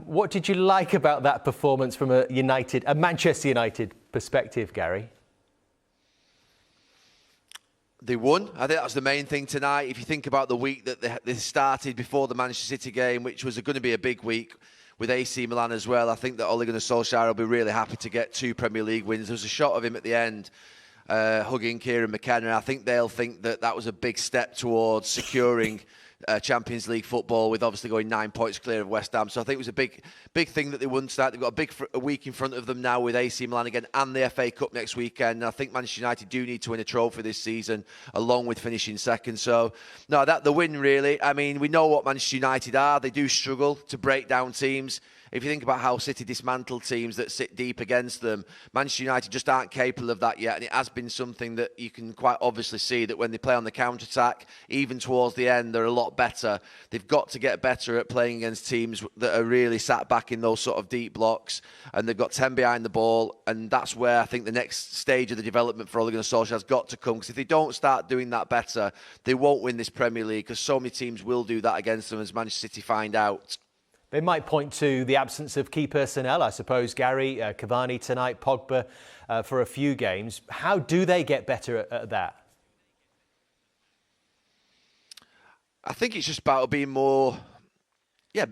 What did you like about that performance from a Manchester United perspective, Gary? They won. I think that's the main thing tonight. If you think about the week that they started before the Manchester City game, which was going to be a big week with AC Milan as well, I think that Ole Gunnar Solskjaer will be really happy to get 2 Premier League wins. There was a shot of him at the end hugging Kieran McKenna. I think they'll think that that was a big step towards securing Champions League football, with obviously going 9 points clear of West Ham. So I think it was a big thing that they won tonight. They've got a week in front of them now with AC Milan again and the FA Cup next weekend. And I think Manchester United do need to win a trophy this season, along with finishing second. So, no, the win really. I mean, we know what Manchester United are. They do struggle to break down teams. If you think about how City dismantled teams that sit deep against them, Manchester United just aren't capable of that yet. And it has been something that you can quite obviously see, that when they play on the counter-attack, even towards the end, they're a lot better. They've got to get better at playing against teams that are really sat back in those sort of deep blocks. And they've got 10 behind the ball. And that's where I think the next stage of the development for Ole Gunnar Solskjaer has got to come. Because if they don't start doing that better, they won't win this Premier League, because so many teams will do that against them, as Manchester City find out. They might point to the absence of key personnel, I suppose, Gary. Cavani tonight, Pogba for a few games. How do they get better at that? I think it's just about being more,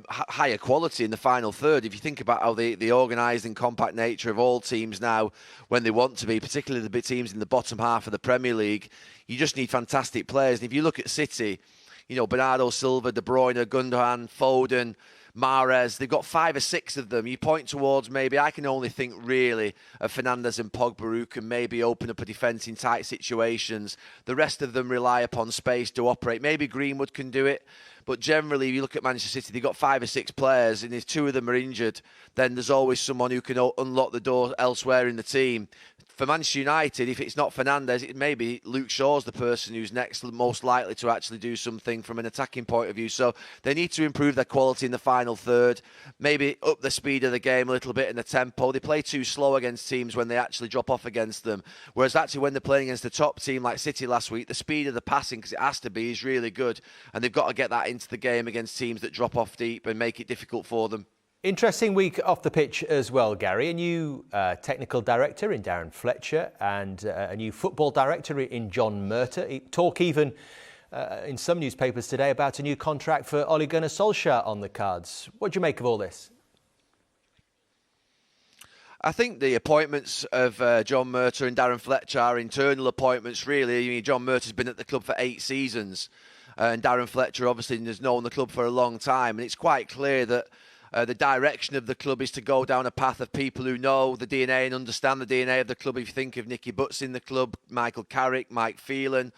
higher quality in the final third. If you think about how the organised and compact nature of all teams now, when they want to be, particularly the big teams in the bottom half of the Premier League, you just need fantastic players. And if you look at City, Bernardo Silva, De Bruyne, Gundogan, Foden, Mahrez, they've got 5 or 6 of them. You point towards, maybe I can only think really of Fernandes and Pogba, who can maybe open up a defence in tight situations. The rest of them rely upon space to operate. Maybe Greenwood can do it, but generally, if you look at Manchester City, they've got 5 or 6 players, and if 2 of them are injured, then there's always someone who can unlock the door elsewhere in the team. For Manchester United, if it's not Fernandes, it may be Luke Shaw's the person who's next, most likely to actually do something from an attacking point of view. So they need to improve their quality in the final third, maybe up the speed of the game a little bit and the tempo. They play too slow against teams when they actually drop off against them. Whereas actually when they're playing against a top team like City last week, the speed of the passing, because it has to be, is really good. And they've got to get that into the game against teams that drop off deep and make it difficult for them. Interesting week off the pitch as well, Gary. A new technical director in Darren Fletcher and a new football director in John Murtagh. Talk even in some newspapers today about a new contract for Ole Gunnar Solskjaer on the cards. What do you make of all this? I think the appointments of John Murtagh and Darren Fletcher are internal appointments, really. I mean, John Murtagh's been at the club for 8 seasons, and Darren Fletcher obviously has known the club for a long time. And it's quite clear that the direction of the club is to go down a path of people who know the DNA and understand the DNA of the club. If you think of Nicky Butts in the club, Michael Carrick, Mike Phelan,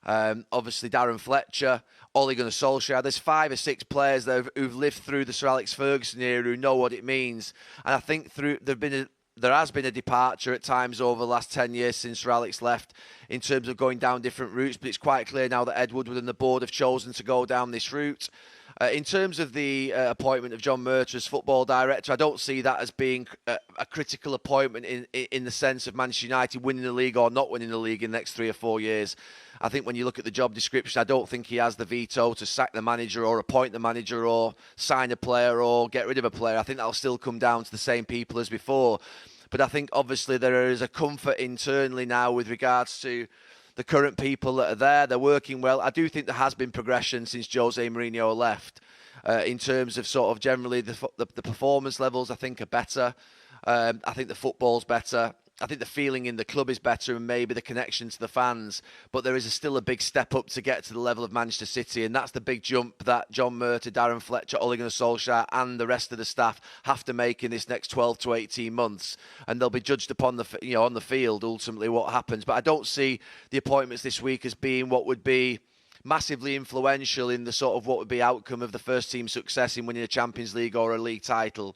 obviously Darren Fletcher, Ole Gunnar Solskjaer. There's 5 or 6 players who've lived through the Sir Alex Ferguson era who know what it means. And I think there has been a departure at times over the last 10 years since Sir Alex left in terms of going down different routes. But it's quite clear now that Ed Woodward and the board have chosen to go down this route. In terms of the appointment of John Murtagh as football director, I don't see that as being a critical appointment in the sense of Manchester United winning the league or not winning the league in the next 3 or 4 years. I think when you look at the job description, I don't think he has the veto to sack the manager or appoint the manager or sign a player or get rid of a player. I think that'll still come down to the same people as before. But I think obviously there is a comfort internally now with regards to the current people that are there. They're working well. I do think there has been progression since Jose Mourinho left in terms of sort of generally the performance levels, I think, are better. I think the football's better. I think the feeling in the club is better and maybe the connection to the fans. But there is still a big step up to get to the level of Manchester City. And that's the big jump that John Murtagh, Darren Fletcher, Ole Gunnar Solskjaer and the rest of the staff have to make in this next 12 to 18 months. And they'll be judged upon on the field, ultimately, what happens. But I don't see the appointments this week as being what would be massively influential in the sort of what would be outcome of the first team success in winning a Champions League or a league title.